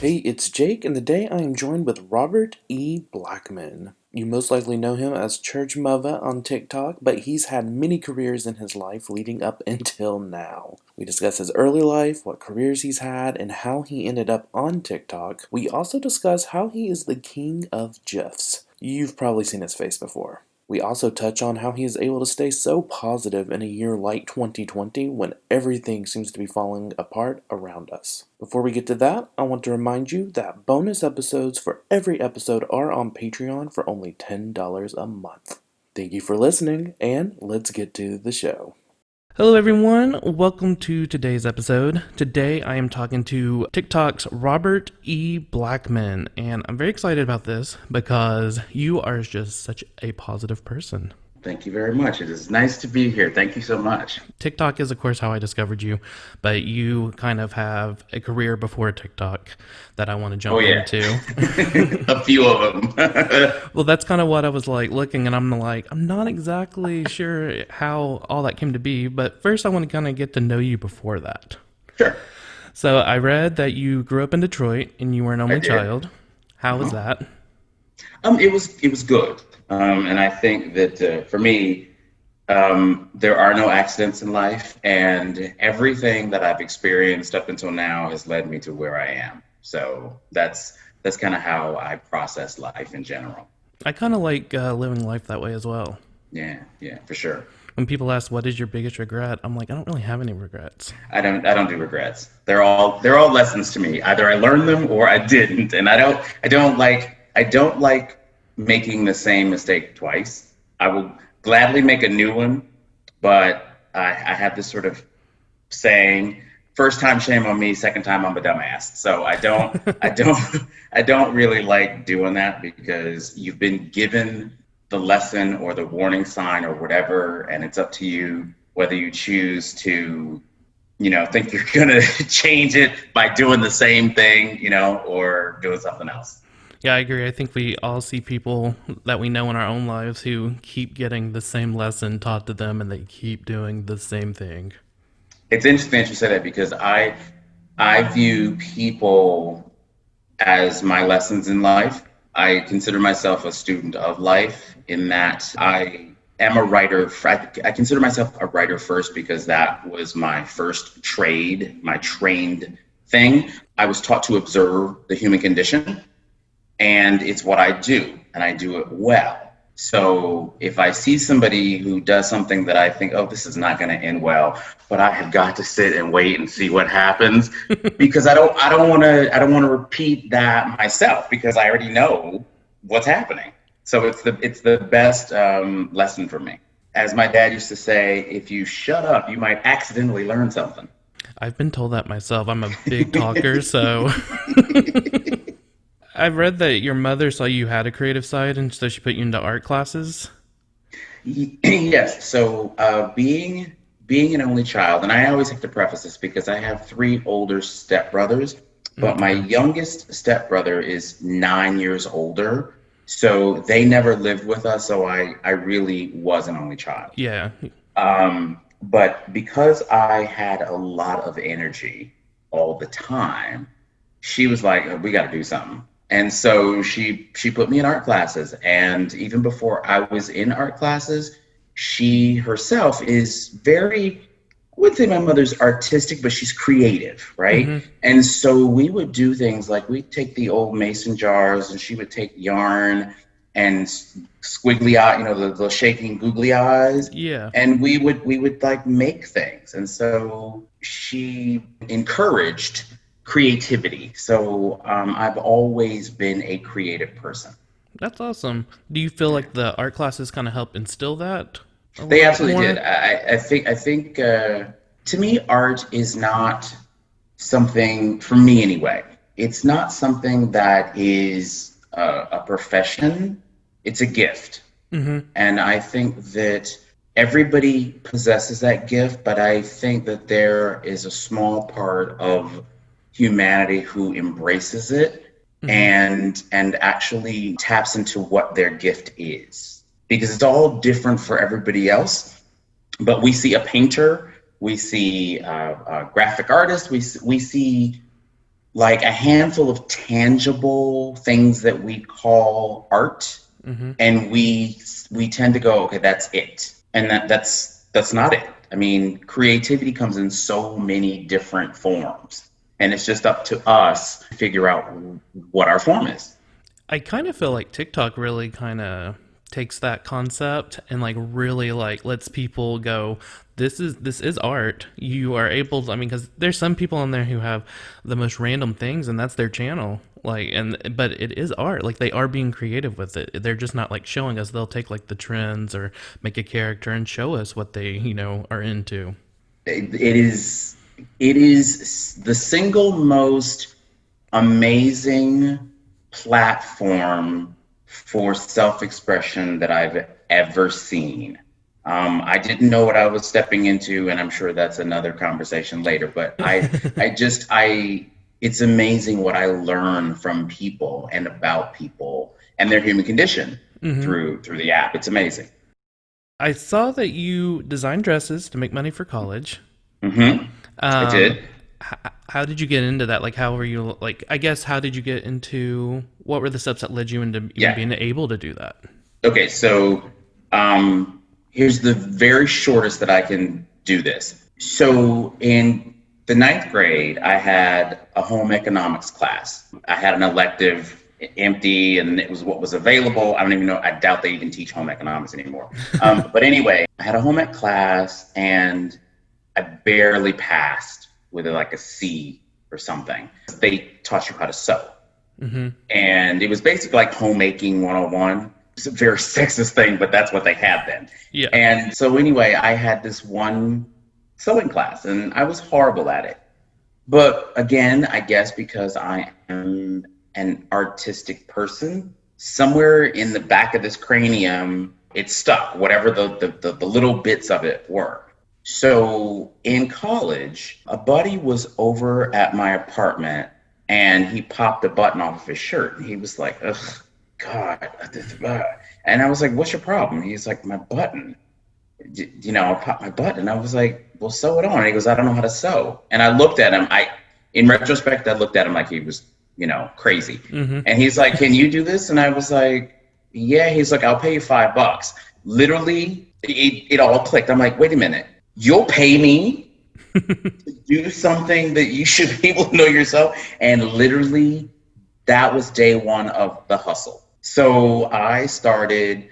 Hey, it's Jake, and today I am joined with Robert E. Blackmon. You most likely know him as Church Mother on TikTok, but he's had many careers in his life leading up until now. We discuss his early life, what careers he's had, and how he ended up on TikTok. We also discuss how he is the king of GIFs. You've probably seen his face before. We also touch on how he is able to stay so positive in a year like 2020 when everything seems to be falling apart around us. Before we get to that, I want to remind you that bonus episodes for every episode are on Patreon for only $10 a month. Thank you for listening, and let's get to the show. Hello everyone, welcome to today's episode. Today I am talking to TikTok's Robert E. Blackmon, and I'm very excited about this because you are just such a positive person. Thank you very much. It is nice to be here. Thank you so much. TikTok is, of course, how I discovered you, but you kind of have a career before TikTok that I want to Oh, jump yeah. into. A few of them. Well, that's kind of what I was like looking, and I'm like, I'm not exactly sure how all that came to be, but first I want to kind of get to know you before that. Sure. So I read that you grew up in Detroit and you were an I only did. child. How was Uh-huh. that? It was good. And I think that for me, there are no accidents in life, and everything that I've experienced up until now has led me to where I am. So that's kind of how I process life in general. I kind of like living life that way as well. Yeah, yeah, for sure. When people ask what is your biggest regret, I'm like, I don't really have any regrets. I don't do regrets. They're all lessons to me. Either I learned them or I didn't. And I don't like making the same mistake twice. I will gladly make a new one, but I have this sort of saying, first time shame on me, second time I'm a dumbass. So I don't really like doing that because you've been given the lesson or the warning sign or whatever, and it's up to you whether you choose to, think you're gonna change it by doing the same thing, or doing something else. Yeah, I agree. I think we all see people that we know in our own lives who keep getting the same lesson taught to them and they keep doing the same thing. It's interesting that you said that because I view people as my lessons in life. I consider myself a student of life in that I am a writer. I consider myself a writer first because that was my first trade, my trained thing. I was taught to observe the human condition, and it's what I do, and I do it well. So if I see somebody who does something that I think, oh, this is not going to end well, but I have got to sit and wait and see what happens because I don't want to repeat that myself because I already know what's happening. So it's the best lesson for me. As my dad used to say, if you shut up, you might accidentally learn something. I've been told that myself. I'm a big talker, so I've read that your mother saw you had a creative side and so she put you into art classes. Yes. So being an only child, and I always have to preface this because I have three older stepbrothers, but my Okay. youngest stepbrother is 9 years older. So they never lived with us. So I really was an only child. Yeah. But because I had a lot of energy all the time, she was like, "Oh, we got to do something." And so she put me in art classes. And even before I was in art classes, she herself is very, I wouldn't say my mother's artistic, but she's creative, right? Hmm. And so we would do things like we'd take the old mason jars and she would take yarn and squiggly eye, the shaking googly eyes, Yeah. and we would like make things. And so she encouraged creativity. So I've always been a creative person. That's awesome. Do you feel Yeah. like the art classes kind of help instill that a They little bit absolutely did. more? I think to me, art is not something, for me anyway, it's not something that is a profession. It's a gift. Hmm. And I think that everybody possesses that gift, but I think that there is a small part of humanity who embraces it Hmm. and actually taps into what their gift is. Because it's all different for everybody else. But we see a painter, we see a graphic artist, we see like a handful of tangible things that we call art, Mm-hmm. and we tend to go, okay, that's it, and that's not it. I mean, creativity comes in so many different forms, and it's just up to us to figure out what our form is. I kind of feel like TikTok really kind of takes that concept and like really like lets people go, this is art. You are able to, I mean, because there's some people on there who have the most random things and that's their channel, like, and but it is art. Like, they are being creative with it. They're just not like showing us. They'll take like the trends or make a character and show us what they, are into. It is the single most amazing platform for self-expression that I've ever seen. I didn't know what I was stepping into, and I'm sure that's another conversation later. But it's amazing what I learn from people and about people and their human condition Hmm. through the app. It's amazing. I saw that you designed dresses to make money for college. Hmm. I Um, did. how did you get into that? Like, how were you, like, I guess, how did you get into, what were the steps that led you into even Yeah. being able to do that? Okay, so here's the very shortest that I can do this. So in the ninth grade, I had a home economics class. I had an elective empty, and it was what was available. I don't even know. I doubt they even teach home economics anymore. But anyway, I had a home ec class, and I barely passed with like a C or something. They taught you how to sew, Hmm. and it was basically like homemaking 101. It's a very sexist thing, but that's what they had then. Yeah. And so anyway, I had this one sewing class, and I was horrible at it. But again, I guess because I am an artistic person, somewhere in the back of this cranium, it stuck, whatever the little bits of it were. So in college, a buddy was over at my apartment, and he popped a button off of his shirt. And he was like, ugh, God. And I was like, what's your problem? He's like, my button. I popped my button. I was like, well, sew it on. And he goes, I don't know how to sew. And I looked at him. In retrospect, I looked at him like he was, crazy. Hmm. And he's like, can you do this? And I was like, yeah. He's like, I'll pay you $5. Literally, it all clicked. I'm like, wait a minute. You'll pay me to do something that you should be able to know yourself? And literally, that was day one of the hustle. So I started,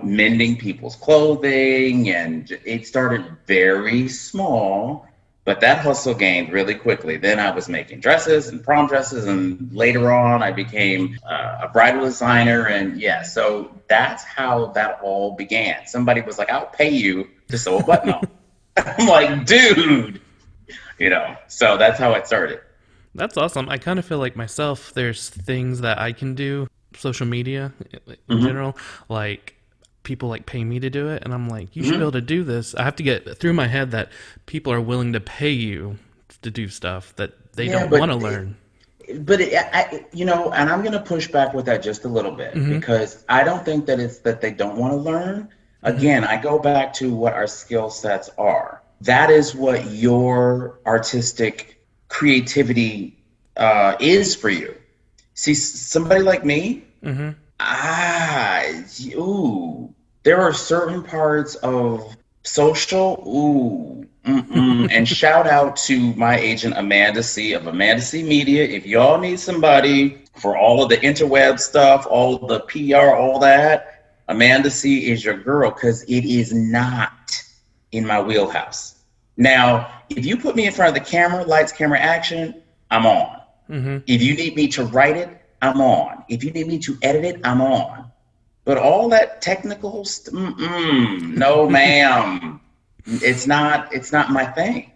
mending people's clothing, and it started very small, but that hustle gained really quickly. Then I was making dresses and prom dresses, and later on I became a bridal designer. And yeah, so that's how that all began. Somebody was like, I'll pay you to sew a button on. I'm like, dude, so that's how it started. That's awesome. I kind of feel like myself, there's things that I can do, social media in Hmm. general, like people like pay me to do it. And I'm like, you should be able Hmm. to do this. I have to get through my head that people are willing to pay you to do stuff that they Yeah, don't want to learn. and I'm going to push back with that just a little bit, Hmm. because I don't think that it's that they don't want to learn. Hmm. Again, I go back to what our skill sets are. That is what your artistic creativity is for you. See, somebody like me, Hmm. ah, ooh, there are certain parts of social, ooh, mm-mm. And shout out to my agent Amanda C of Amanda C Media. If y'all need somebody for all of the interweb stuff, all the PR, all that, Amanda C is your girl, because it is not in my wheelhouse. Now, if you put me in front of the camera, lights, camera, action, I'm on. Hmm. If you need me to write it, I'm on. If you need me to edit it, I'm on. But all that technical, no, ma'am. It's not my thing.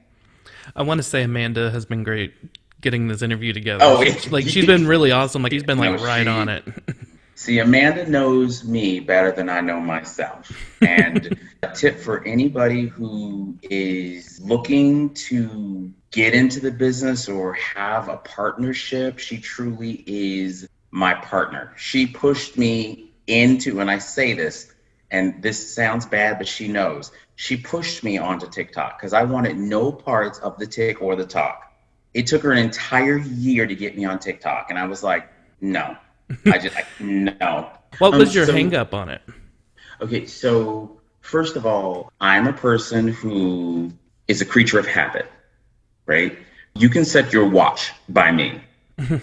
I want to say Amanda has been great getting this interview together. Oh, She's been really awesome. Like, she's been like no, right on she. it. See, Amanda knows me better than I know myself. And a tip for anybody who is looking to get into the business or have a partnership, she truly is my partner. She pushed me into, and I say this, and this sounds bad, but she knows. She pushed me onto TikTok because I wanted no parts of the tick or the talk. It took her an entire year to get me on TikTok, and I was like, no, no. What was your hang So up on it? okay, so first of all, I'm a person who is a creature of habit, right? You can set your watch by me.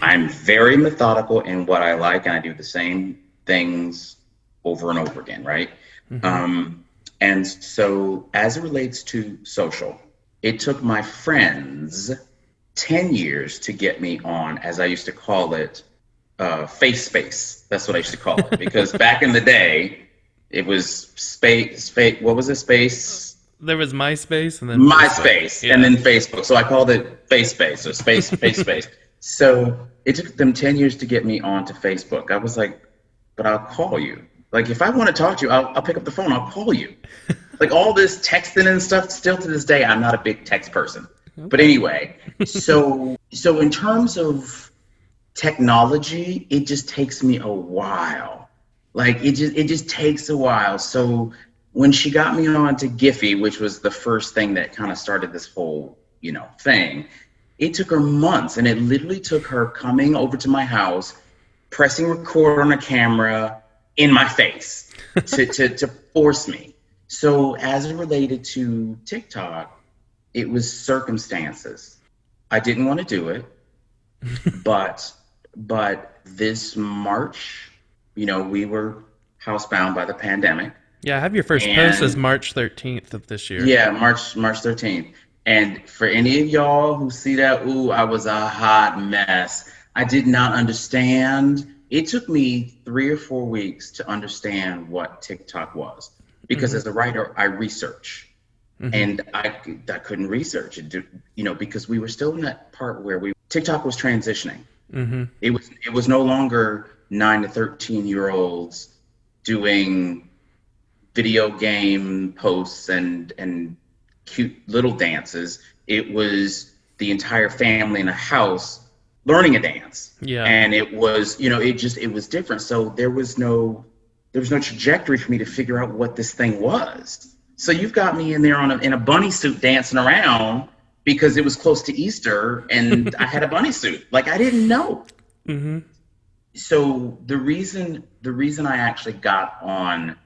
I'm very methodical in what I like, and I do the same things over and over again, right? Mm-hmm. And so, as it relates to social, it took my friends 10 years to get me on, as I used to call it, face space. That's what I used to call it. Because back in the day, it was space, what was it? There was MySpace and then Facebook. MySpace and Yeah. then Facebook. So I called it face space or face space. So it took them 10 years to get me onto Facebook. I was like, but I'll call you. Like, if I want to talk to you, I'll pick up the phone. I'll call you. Like, all this texting and stuff, still to this day, I'm not a big text person. But Okay. anyway, so in terms of technology, it just takes me a while. Like, it just takes a while. So when she got me on to GIPHY, which was the first thing that kind of started this whole, thing, it took her months, and it literally took her coming over to my house, pressing record on a camera in my face to force me. So as it related to TikTok, it was circumstances. I didn't want to do it, but this March, we were housebound by the pandemic, Yeah, I have your first post as and March 13th of this year. yeah, March 13th. And for any of y'all who see that, ooh, I was a hot mess. I did not understand. It took me 3 or 4 weeks to understand what TikTok was, because Mm-hmm. as a writer, I research, Mm-hmm. and I couldn't research it, because we were still in that part where TikTok was transitioning. Mm-hmm. It was no longer 9 to 13 year olds doing video game posts and cute little dances. It was the entire family in a house learning a dance, Yeah. and it was, it was different. So there was no trajectory for me to figure out what this thing was. So you've got me in there in a bunny suit dancing around because it was close to Easter and I had a bunny suit. Like, I didn't know. Mm-hmm. So the reason I actually got on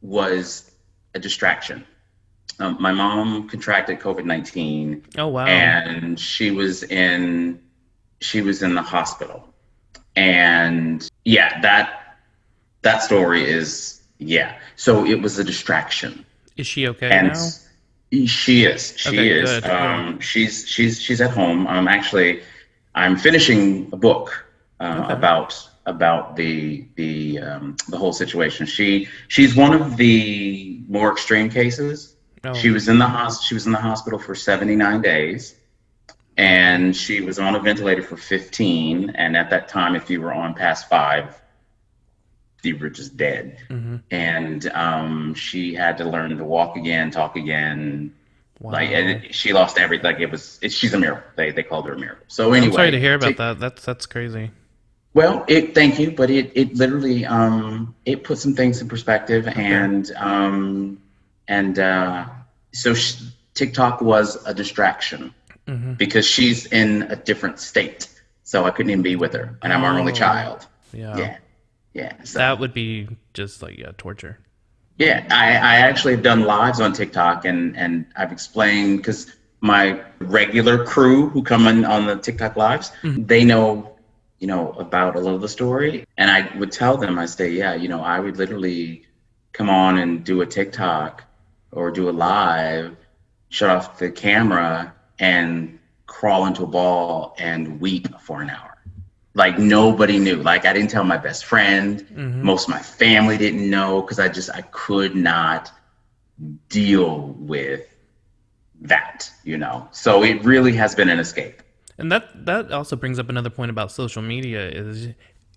was a distraction. My mom contracted COVID-19, Oh, wow. and she was in the hospital. And yeah, that story is, yeah. So it was a distraction, Is she okay and now? she is. She Okay, is. good. Yeah. She's at home. Actually, I'm finishing a book Okay. about the whole situation. She's one of the more extreme cases. Oh. She was in the hospital for 79 days, Wow. and she was on a ventilator for 15. And at that time, if you were on past 5, you were just dead. Mm-hmm. And she had to learn to walk again, talk again. Like, Wow. she lost everything. Like, she's a miracle. They called her a miracle. So I'm sorry to anyway, hear about that. That's crazy. well, thank you, but it literally it put some things in perspective, Okay. and so TikTok was a distraction Mm-hmm. because she's in a different state, so I couldn't even be with her, and I'm our only Oh. child. Yeah. Yeah, yeah. So That would be just like, yeah, torture. yeah, I actually have done lives on TikTok, and I've explained, because my regular crew who come in on the TikTok lives, Mm-hmm. they know, about a little of the story. And I would tell them, I say, yeah, I would literally come on and do a TikTok or do a live, shut off the camera, and crawl into a ball and weep for an hour. Like, nobody knew. Like, I didn't tell my best friend. Mm-hmm. Most of my family didn't know, because I could not deal with that. So it really has been an escape. And that also brings up another point about social media is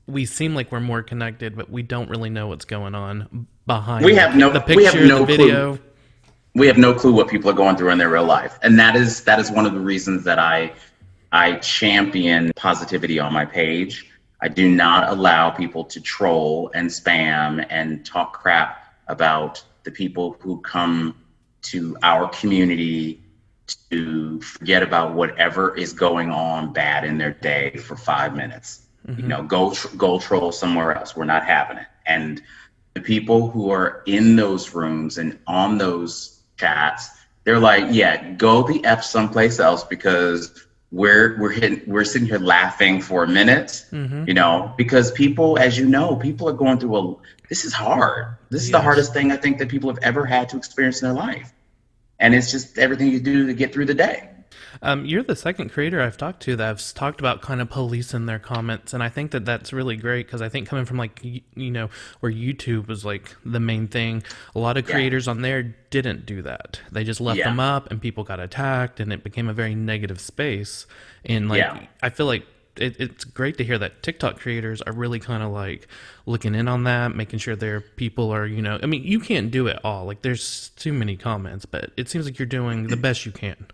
we seem like we're more connected, but we don't really know what's going on We behind have the no we have picture, the no clue. video. We have no clue what people are going through in their real life, and that is one of the reasons that I champion positivity on my page. I do not allow people to troll and spam and talk crap about the people who come to our community to forget about whatever is going on bad in their day for 5 minutes. You Mm-hmm. know, go troll somewhere else. We're not having it. And the people who are in those rooms and on those chats, they're like, yeah, go the f someplace else because we're sitting here laughing for a minute, Mm-hmm. you know, because people, as you know, people are going through this is hard. This is the Yes. hardest thing I think that people have ever had to experience in their life. And it's just everything you do to get through the day. You're the second creator I've talked to that's talked about kind of policing their comments, and I think that that's really great because I think coming from like where YouTube was like the main thing, a lot of Yeah. creators on there didn't do that. They just left Yeah. them up, and people got attacked, and it became a very negative space. And like Yeah. I feel like it's great to hear that TikTok creators are really kind of like looking in on that, making sure their people are, I mean, you can't do it all. Like, there's too many comments, but it seems like you're doing the best you can.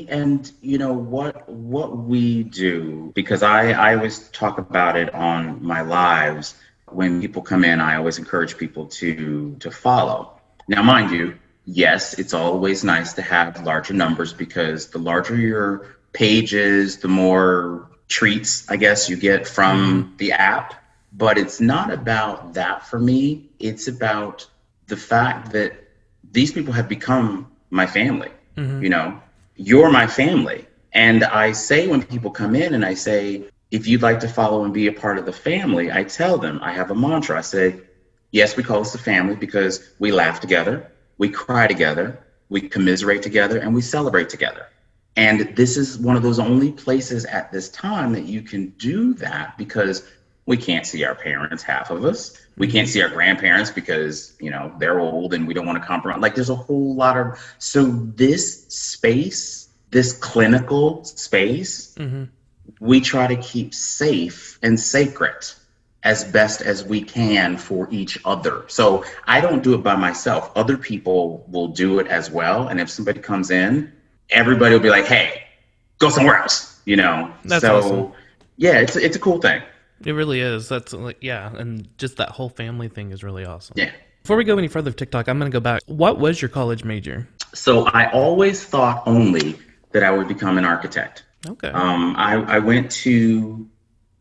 And you know what we do, because I always talk about it on my lives. When people come in, I always encourage people to follow. Now, mind you, yes, it's always nice to have larger numbers because the larger your page is, the more treats, I guess, you get Mm-hmm. from the app. But it's not about that for me. It's about the fact that these people have become my family. Mm-hmm. You know, you're my family. And I say when people come in and I say, if you'd like to follow and be a part of the family, I tell them, I have a mantra. I say, yes, we call us the family because we laugh together, we cry together, we commiserate together, and we celebrate together. And this is one of those only places at this time that you can do that because we can't see our parents, half of us. We Mm-hmm. can't see our grandparents because, they're old and we don't want to compromise. Like there's a whole lot of, so this space, this clinical space, Mm-hmm. we try to keep safe and sacred as best as we can for each other. So I don't do it by myself. Other people will do it as well. And if somebody comes in, everybody will be like, hey, go somewhere else, That's awesome. So yeah, it's a cool thing. It really is. That's like, yeah, and just that whole family thing is really awesome. Yeah. Before we go any further with TikTok, I'm going to go back. What was your college major? So I always thought only that I would become an architect. Okay. I went to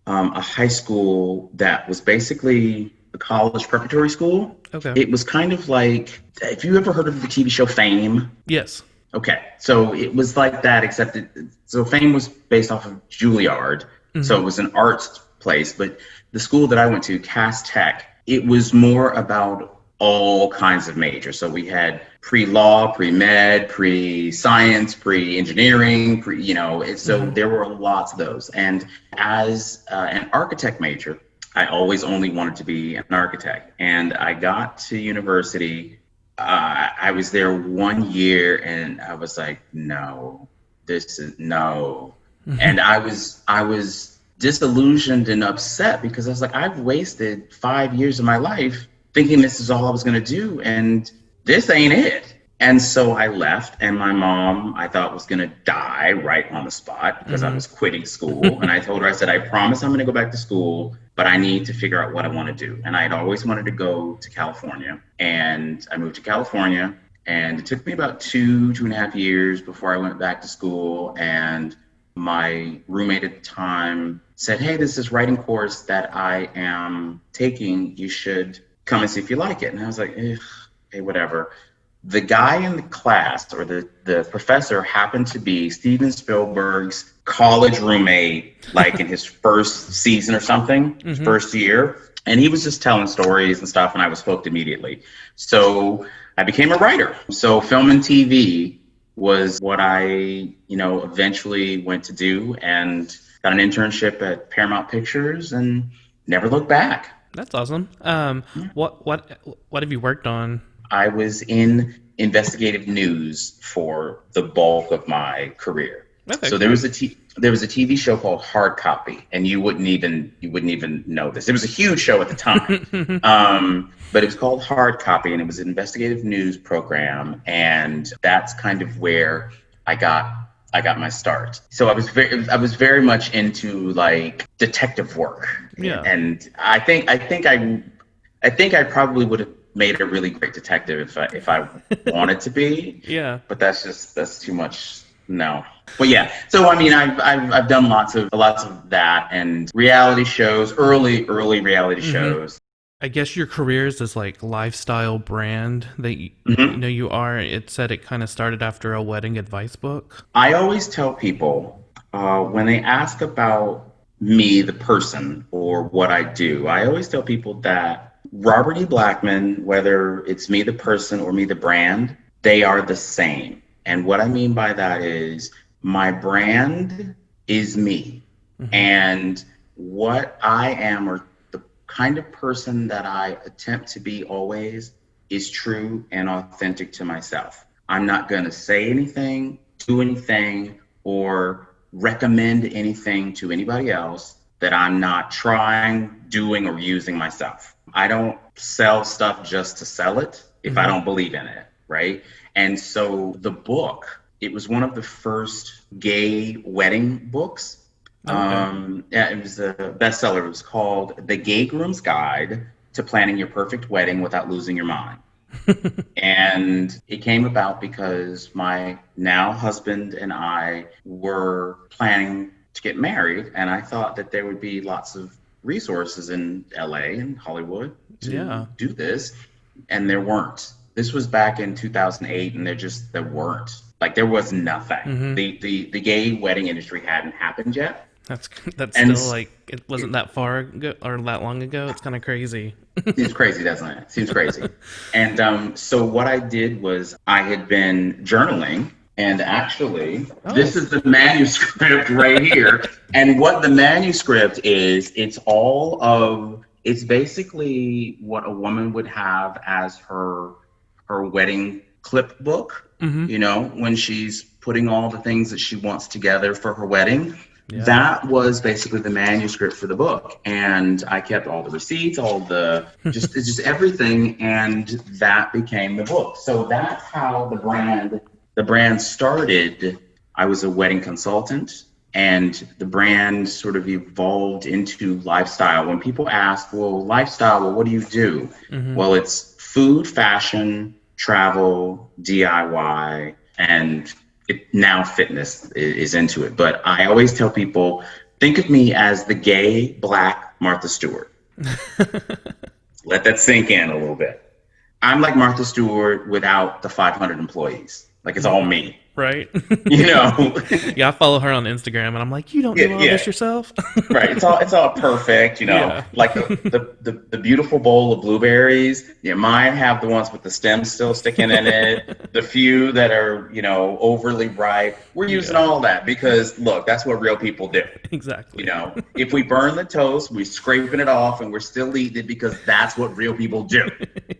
a high school that was basically a college preparatory school. Okay. It was kind of like, if you ever heard of the TV show Fame? Yes. Okay, so it was like that, except so Fame was based off of Juilliard, so Mm-hmm. it was an arts place. But the school that I went to, Cass Tech, it was more about all kinds of majors. So we had pre-law, pre-med, pre-science, pre-engineering, so Mm-hmm. there were lots of those. And as an architect major, I always only wanted to be an architect. And I got to university. I was there 1 year and I was like, no, this is no. Mm-hmm. And I was disillusioned and upset because I was like, I've wasted 5 years of my life thinking this is all I was going to do. And this ain't it. And so I left, and my mom, I thought, was going to die right on the spot because I was quitting school. And I told her, I said, I promise I'm going to go back to school, but I need to figure out what I want to do. And I had always wanted to go to California. And I moved to California, and it took me about 2.5 years before I went back to school. And my roommate at the time said, hey, this is writing course that I am taking. You should come and see if you like it. And I was like, hey, whatever. The guy in the class, or the professor, happened to be Steven Spielberg's college roommate, like in his first season or something, his Mm-hmm. first year. And he was just telling stories and stuff, and I was hooked immediately. So I became a writer. So film and TV was what I, eventually went to do, and got an internship at Paramount Pictures and never looked back. That's awesome. What have you worked on? I was in investigative news for the bulk of my career. Okay, So there cool. was there was a TV show called Hard Copy, and you wouldn't even know this. It was a huge show at the time, but it was called Hard Copy, and it was an investigative news program, and that's kind of where I got my start. So I was very much into like detective work, Yeah. and I think I probably would have made a really great detective if I wanted to be, Yeah. but that's too much. No. But yeah, so I mean, I've done lots of that and reality shows, early reality Mm-hmm. shows. I guess your career is this like lifestyle brand that Hmm. you are. It said it kind of started after a wedding advice book. I always tell people when they ask about me, the person, or what I do, I always tell people that Robert E. Blackmon, whether it's me, the person, or me, the brand, they are the same. And what I mean by that is my brand is me. Mm-hmm. And what I am, or the kind of person that I attempt to be always, is true and authentic to myself. I'm not going to say anything, do anything, or recommend anything to anybody else that I'm not trying, doing, or using myself. I don't sell stuff just to sell it if I Mm-hmm. don't believe in it, right? And so the book, it was one of the first gay wedding books. Okay. Yeah, it was a bestseller. It was called The Gay Groom's Guide to Planning Your Perfect Wedding Without Losing Your Mind. And it came about because my now husband and I were planning to get married, and I thought that there would be lots of resources in LA and Hollywood to Yeah. do this, and there weren't. This was back in 2008, and there weren't. Like there was nothing. Mm-hmm. The gay wedding industry hadn't happened yet, That's and still like it wasn't that far ago or that long ago. It's kind of crazy. seems crazy, doesn't it? Seems crazy. And so what I did was I had been journaling, and actually, Oh. this is the manuscript right here. And what the manuscript is, it's basically what a woman would have as her wedding clip book, Mm-hmm. when she's putting all the things that she wants together for her wedding. Yeah. That was basically the manuscript for the book, and I kept all the receipts, all the just everything, and that became the book. So that's how the brand started. I was a wedding consultant, and the brand sort of evolved into lifestyle. When people ask, well, lifestyle, well, what do you do? Mm-hmm. Well, it's food, fashion, travel, DIY, and now fitness is into it. But I always tell people, think of me as the gay Black Martha Stewart. Let that sink in a little bit. I'm like Martha Stewart without the 500 employees. Like it's all me, Right. you know? Yeah, I follow her on Instagram, and I'm like, you don't Yeah, do all yeah. this yourself. Right. It's all perfect, Yeah. like the beautiful bowl of blueberries. Yeah, mine have the ones with the stems still sticking in it. The few that are, overly ripe. We're using Yeah. all that because look, that's what real people do. Exactly. If we burn the toast, we're scraping it off and we're still eating it because that's what real people do.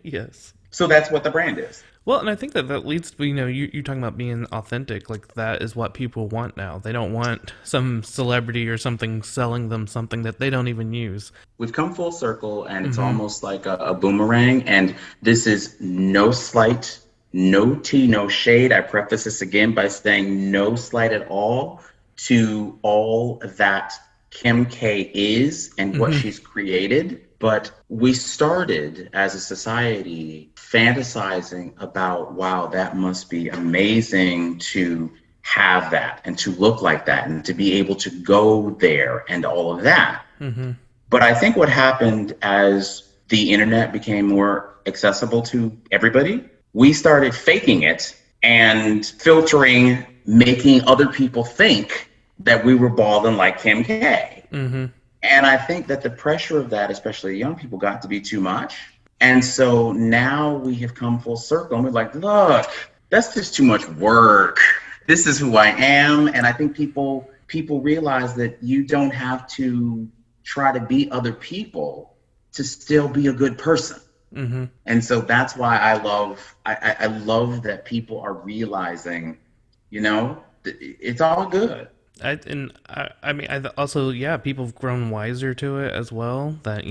Yes. So that's what the brand is. Well, and I think that leads to, you talking about being authentic. Like, that is what people want now. They don't want some celebrity or something selling them something that they don't even use. We've come full circle and it's Mm-hmm. almost like a boomerang. And this is no slight, no tea, no shade. I preface this again by saying no slight at all to all that Kim K is and what Mm-hmm. she's created. But we started as a society fantasizing about, wow, that must be amazing to have that and to look like that and to be able to go there and all of that. Mm-hmm. But I think what happened as the internet became more accessible to everybody, we started faking it and filtering, making other people think that we were balling like Kim K. Mm-hmm. And I think that the pressure of that, especially young people, got to be too much. And so now we have come full circle and we're like, look, that's just too much work. This is who I am. And I think people realize that you don't have to try to be other people to still be a good person. Mm-hmm. And so that's why I love that people are realizing, it's all good. I mean, I also, yeah, people have grown wiser to it as well. That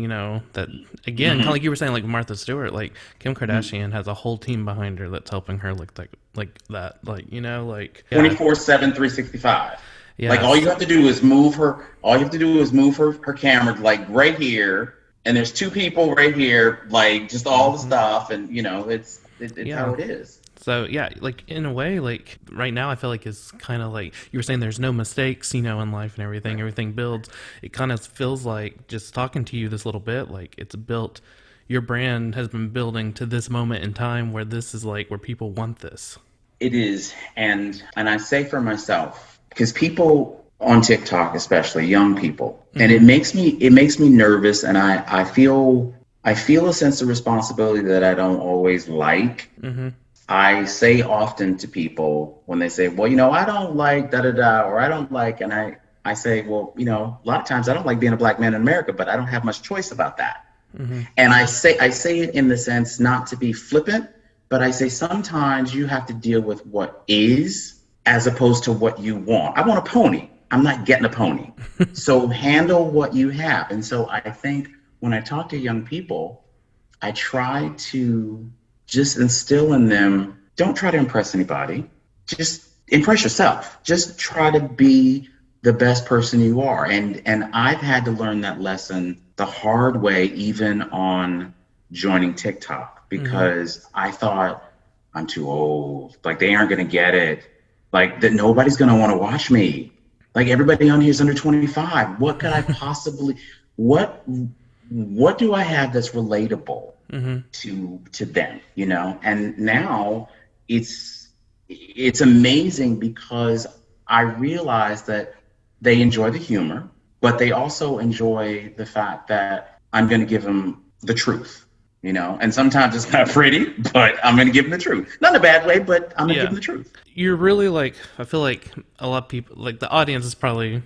that again, kind of Mm-hmm. like you were saying, like Martha Stewart, like Kim Kardashian has a whole team behind her that's helping her look like that, like yeah, 24/7, 365. Like all you yes, have to do is move her. All you have to do is move her camera like right here, and there's two people right here, like just all the Mm-hmm. stuff, and it's how Yeah. it is. So yeah, like in a way, like right now, I feel like it's kind of like you were saying. There's no mistakes, in life and everything. Right. Everything builds. It kind of feels like just talking to you this little bit, like it's built. Your brand has been building to this moment in time where this is like where people want this. It is, and I say for myself, because people on TikTok, especially young people, and Mm-hmm. it makes me nervous, and I feel a sense of responsibility that I don't always like. Mm-hmm. I say often to people when they say, well, I don't like da da da, or I don't like, and I say, well, a lot of times I don't like being a black man in America, but I don't have much choice about that. Mm-hmm. And I say it in the sense not to be flippant, but I say sometimes you have to deal with what is as opposed to what you want. I want a pony. I'm not getting a pony. So handle what you have. And so I think when I talk to young people, I try to just instill in them, don't try to impress anybody. Just impress yourself. Just try to be the best person you are. And I've had to learn that lesson the hard way, even on joining TikTok, Mm-hmm. because I thought I'm too old. Like they aren't gonna get it. Like that nobody's gonna want to watch me. Like everybody on here is under 25. What could I possibly what what do I have that's relatable Mm-hmm. to them, And now it's amazing because I realize that they enjoy the humor, but they also enjoy the fact that I'm going to give them the truth, And sometimes it's not pretty, but I'm going to give them the truth. Not in a bad way, but I'm going to give Yeah. them the truth. You're really like, I feel like a lot of people, like the audience is probably,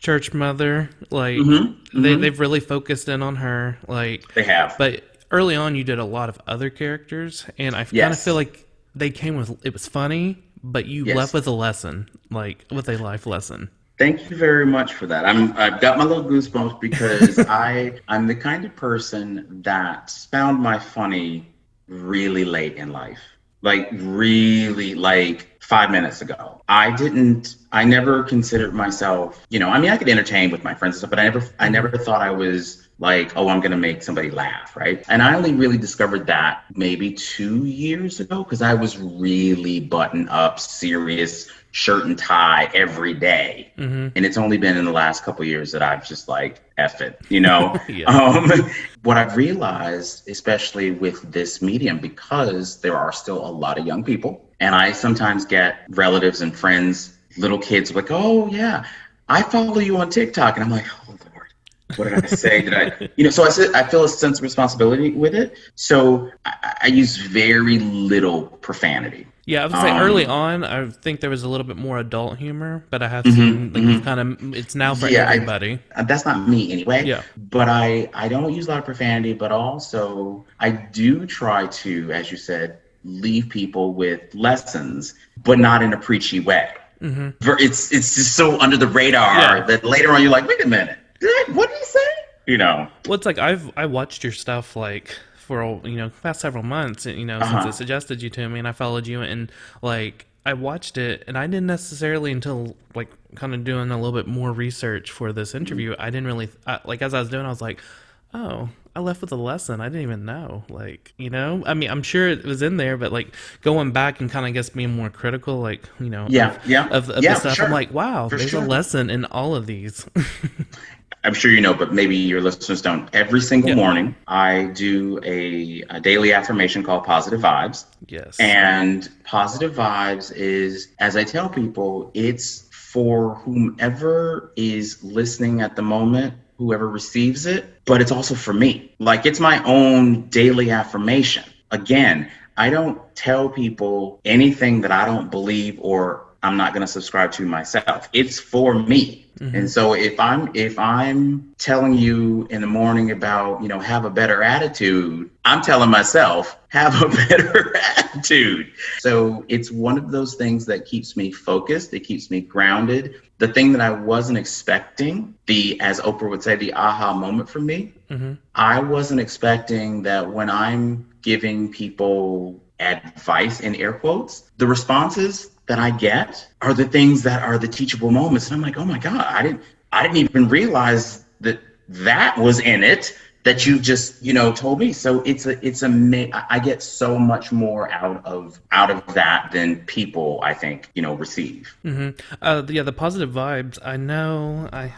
church mother. Like Mm-hmm. Mm-hmm. they've really focused in on her. Like, They have. but early on you did a lot of other characters, and I kind of feel Yes. like they came with, it was funny, but you left Yes. with a lesson, like with a life lesson. Thank you very much for that. I've got my little goosebumps because I'm the kind of person that found my funny really late in life. Like really like 5 minutes ago. I never considered myself, I could entertain with my friends and stuff, but I Mm-hmm. never thought I was like, oh, I'm gonna make somebody laugh, right? And I only really discovered that maybe 2 years ago because I was really button up, serious, shirt and tie every day. Mm-hmm. And it's only been in the last couple of years that I've just like F it. Yeah. Um, what I've realized, especially with this medium, because there are still a lot of young people, and I sometimes get relatives and friends, little kids, like, oh, yeah, I follow you on TikTok. And I'm like, oh, Lord, what did I say? So I said, I feel a sense of responsibility with it. So I use very little profanity. Yeah, I would say early Um, on, I think there was a little bit more adult humor, but I have mhm, seen like you've mhm. kind of it's now for Yeah, everybody. that's not me anyway. Yeah. But I don't use a lot of profanity, but also I do try to, as you said, leave people with lessons, but not in a preachy way. Mm-hmm. It's just so under the radar Yeah. that later on you're like, wait a minute, what did he say? You know? Well, it's like I watched your stuff like for past several months, Uh since I huh. suggested you to me, and I followed you, and like I watched it, and I didn't necessarily until like kind of doing a little bit more research for this interview. I didn't really like as I was doing, I was like, oh. I left with a lesson. I didn't even know. Like, I mean, I'm sure it was in there, but like going back and kind of guess being more critical, like, Yeah, yeah, of the yeah, for stuff, I'm sure, like, wow, for there's a sure. lesson in all of these. I'm sure you know, but maybe your listeners don't. Every single Yeah. morning, I do a daily affirmation called Positive Vibes. Yes. And Positive Vibes is, as I tell people, it's for whomever is listening at the moment, whoever receives it, but it's also for me. Like it's my own daily affirmation. Again, I don't tell people anything that I don't believe or I'm not going to subscribe to myself. It's for me. Mm-hmm. And so if I'm telling you in the morning about, have a better attitude, I'm telling myself, have a better attitude. So it's one of those things that keeps me focused. It keeps me grounded. The thing that I wasn't expecting, as Oprah would say, the aha moment for me, Mm-hmm. I wasn't expecting that when I'm giving people advice in air quotes, the responses that I get are the things that are the teachable moments. And I'm like, oh my God, I didn't even realize that was in it. that you've just, told me. So I get so much more out of that than people, I think, receive. Yeah, the positive vibes. I know. I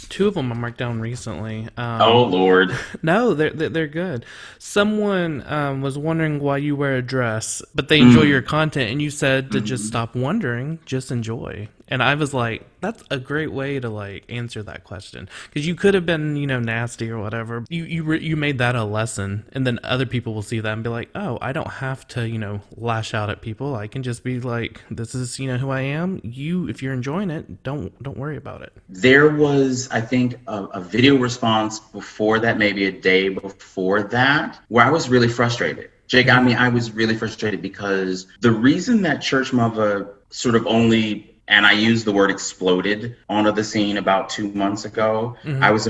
two of them I marked down recently. Oh Lord. No, they're good. Someone was wondering why you wear a dress, but they enjoy your Mm, content, and you said to just mhm. stop wondering, just enjoy. And I was like, that's a great way to like answer that question because you could have been, nasty or whatever. You made that a lesson, and then other people will see that and be like, oh, I don't have to, lash out at people. I can just be like, this is, who I am. You, if you're enjoying it, don't worry about it. There was, I think, a video response before that, maybe a day before that, where I was really frustrated. Jake, I Mm-hmm. mean, I was really frustrated because the reason that Church Mother sort of only, and I use the word exploded onto the scene about 2 months ago, Mm-hmm. I was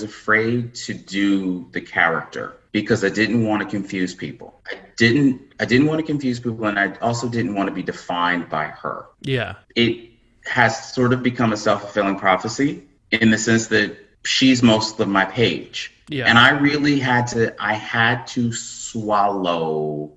afraid to do the character because I didn't want to confuse people. I didn't want to confuse people, and I also didn't want to be defined by her. Yeah. It has sort of become a self-fulfilling prophecy in the sense that she's most of my page. Yeah. And I had to swallow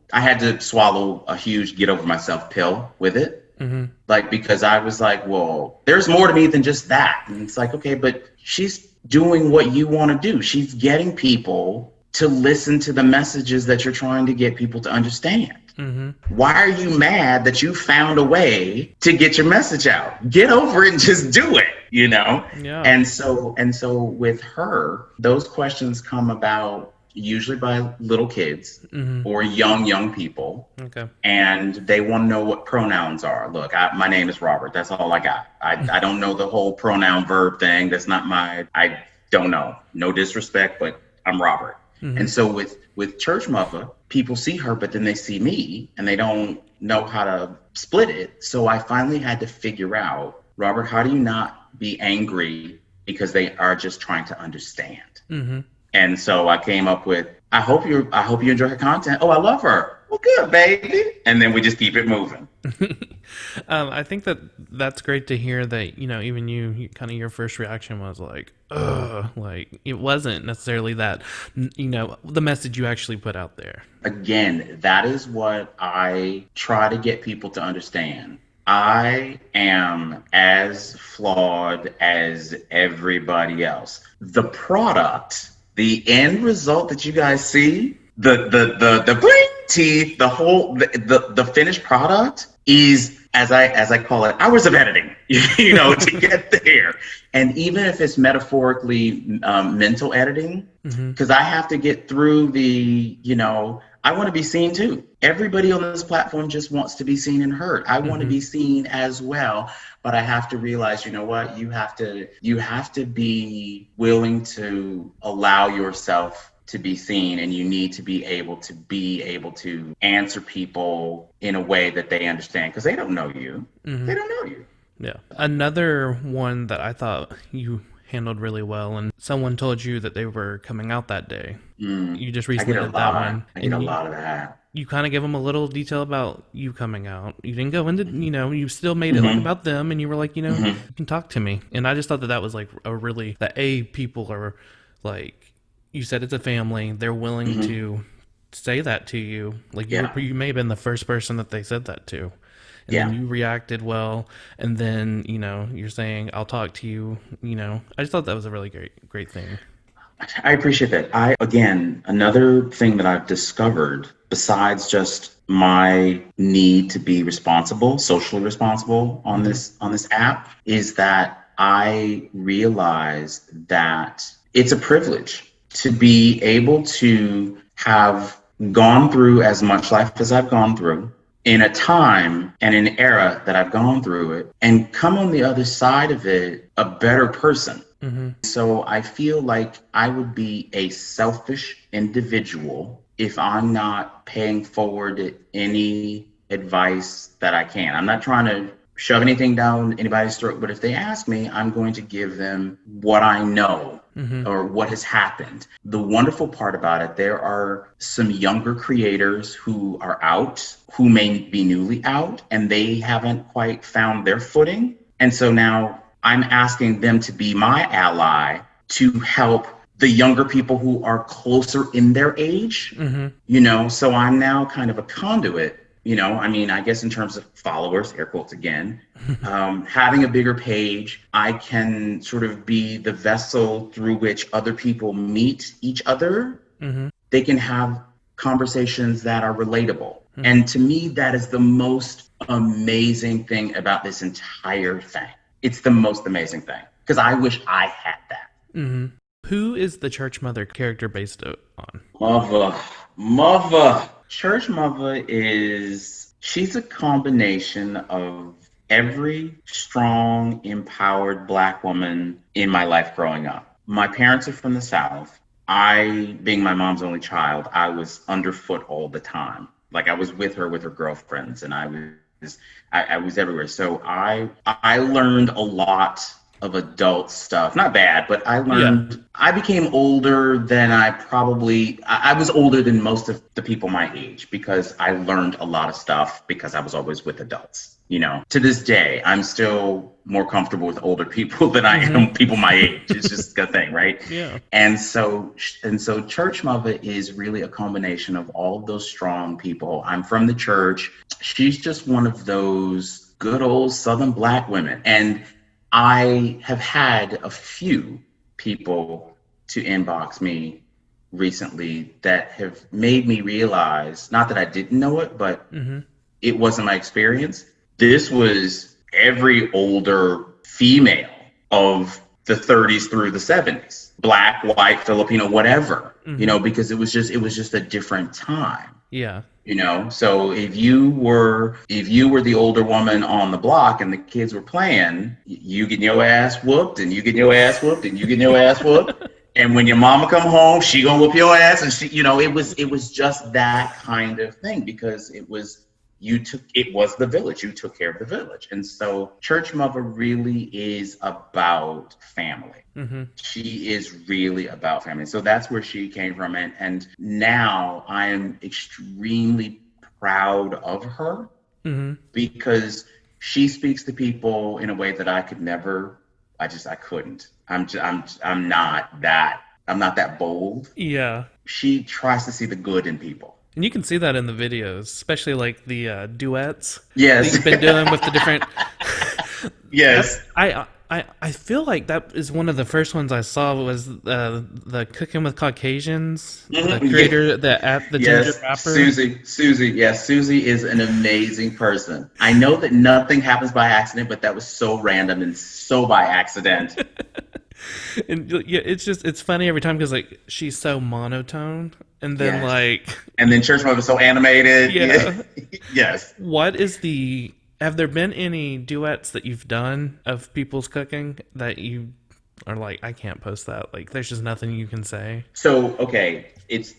a huge get over myself pill with it. Mm-hmm. Like, because I was like, well, there's more to me than just that. And it's like, okay, but she's doing what you want to do. She's getting people to listen to the messages that you're trying to get people to understand. Mm-hmm. Why are you mad that you found a way to get your message out? Get over it and just do it, you know? Yeah. And so with her, those questions come about usually by little kids Mm-hmm. or young people, Okay. and they want to know what pronouns are. Look, my name is Robert. That's all I got. I don't know the whole pronoun verb thing. That's not I don't know. No disrespect, but I'm Robert. Mm-hmm. And so with Church Mother, people see her, but then they see me and they don't know how to split it. So I finally had to figure out, Robert, how do you not be angry because they are just trying to understand? Mm-hmm. And so I came up with, I hope you enjoy her content. Oh, I love her. Well, good, baby. And then we just keep it moving. I think that's great to hear that, even you kind of your first reaction was like, ugh, like it wasn't necessarily that, the message you actually put out there. Again, that is what I try to get people to understand. I am as flawed as everybody else. The product, the end result that you guys see, the bling teeth, the finished product is, as I call it, hours of editing, to get there. And even if it's metaphorically mental editing, Mm-hmm. because I have to get through I want to be seen too. Everybody on this platform just wants to be seen and heard. I want to Mm-hmm. be seen as well, but I have to realize, you know what? You have to be willing to allow yourself to be seen, and you need to be able to answer people in a way that they understand, because they don't know you. Mm-hmm. They don't know you. Yeah. Another one that I thought you handled really well, and someone told you that they were coming out that day. Mm, You just I recently get a did that lot. one, I get a and lot of that. you kind of give them a little detail about you coming out. You didn't go into, you still made it like Hmm. about them, and you were like, Hmm. you can talk to me. And I just thought that was like people are like, you said it's a family. They're willing Hmm. to say that to you. Like Yeah. you may have been the first person that they said that to. And then Yeah. you reacted well. And then, you're saying, I'll talk to you, I just thought that was a really great thing. I appreciate that. Again, another thing that I've discovered, besides just my need to be responsible, socially responsible on Mm-hmm. this app, is that I realized that it's a privilege to be able to have gone through as much life as I've gone through in a time and an era that I've gone through it, and come on the other side of it a better person. Mm-hmm. So I feel like I would be a selfish individual if I'm not paying forward any advice that I can. I'm not trying to shove anything down anybody's throat, but if they ask me, I'm going to give them what I know Mm-hmm. or what has happened. The wonderful part about it, there are some younger creators who are out, who may be newly out, and they haven't quite found their footing. And so now I'm asking them to be my ally to help the younger people who are closer in their age, so I'm now kind of a conduit, I mean, I guess in terms of followers, air quotes again, having a bigger page, I can sort of be the vessel through which other people meet each other. They can have conversations that are relatable. And to me, that is the most amazing thing about this entire thing. It's the most amazing thing because I wish I had that. Who is the church mother character based on? Mother. Church mother she's a combination of every strong, empowered Black woman in my life growing up. My parents are from the South. I, being my mom's only child, I was underfoot all the time. Like I was with her girlfriends, and I was everywhere. So I learned a lot of adult stuff. Not bad, but I became older than I was older than most of the people my age because I learned a lot of stuff because I was always with adults. To this day, I'm still more comfortable with older people than I am people my age. It's just a thing, right? Yeah. And so Church Mother is really a combination of all of those strong people. I'm from the church. She's just one of those good old Southern Black women. And I have had a few people to inbox me recently that have made me realize, not that I didn't know it, but it wasn't my experience. This was every older female of the 30s through the 70s, Black, white, Filipino, whatever, because it was just a different time. Yeah. So if you were the older woman on the block and the kids were playing, you getting your ass whooped and you getting your ass whooped and you getting your ass whooped. And when your mama come home, she gonna whoop your ass. And it was just that kind of thing because it was the village. You took care of the village. And so Church Mother really is about family. She is really about family. So that's where she came from. And now I am extremely proud of her because she speaks to people in a way that I could never. I couldn't. I'm not that bold. Yeah. She tries to see the good in people. And you can see that in the videos, especially like the duets yes. that you've been doing with the different. Yes. I feel like that is one of the first ones I saw was the Cooking with Caucasians, the creator, the ginger rapper. Susie. Yes, Susie is an amazing person. I know that nothing happens by accident, but that was so random and so by accident. And yeah, it's funny every time because like she's so monotone, and then and then Church Mother is so animated. Yeah. Yes. Have there been any duets that you've done of people's cooking that you are like, I can't post that? Like, there's just nothing you can say? So, okay,